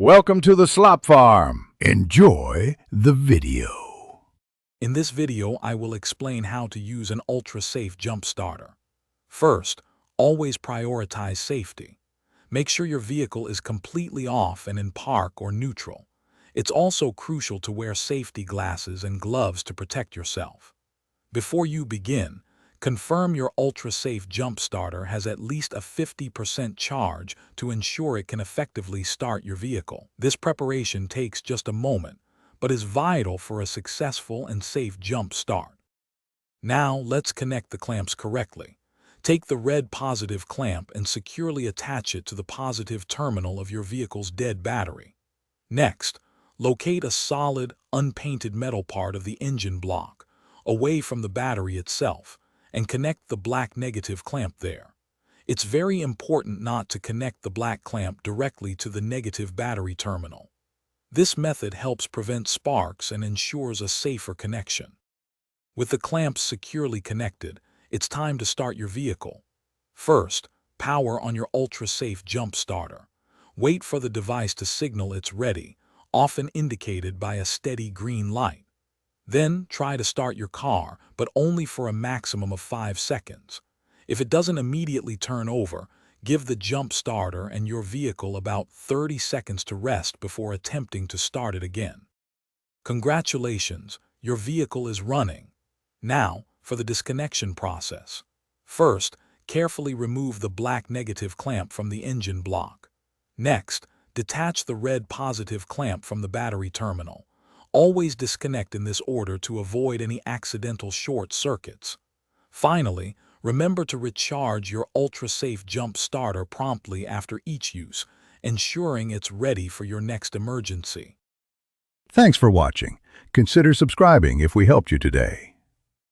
Welcome to the Slop Farm. Enjoy the video. In this video, I will explain how to use an ultra-safe jump starter. First, always prioritize safety. Make sure your vehicle is completely off and in park or neutral. It's also crucial to wear safety glasses and gloves to protect yourself. Before you begin, confirm your ultra-safe jump starter has at least a 50% charge to ensure it can effectively start your vehicle. This preparation takes just a moment, but is vital for a successful and safe jump start. Now, let's connect the clamps correctly. Take the red positive clamp and securely attach it to the positive terminal of your vehicle's dead battery. Next, locate a solid, unpainted metal part of the engine block, away from the battery itself, and connect the black negative clamp there. It's very important not to connect the black clamp directly to the negative battery terminal. This method helps prevent sparks and ensures a safer connection. With the clamps securely connected, it's time to start your vehicle. First, power on your ultra-safe jump starter. Wait for the device to signal it's ready, often indicated by a steady green light. Then try to start your car, but only for a maximum of 5 seconds. If it doesn't immediately turn over, give the jump starter and your vehicle about 30 seconds to rest before attempting to start it again. Congratulations, your vehicle is running. Now, for the disconnection process. First, carefully remove the black negative clamp from the engine block. Next, detach the red positive clamp from the battery terminal. Always disconnect in this order to avoid any accidental short circuits. Finally, remember to recharge your ultra-safe jump starter promptly after each use, ensuring it's ready for your next emergency. Thanks for watching. Consider subscribing if we helped you today.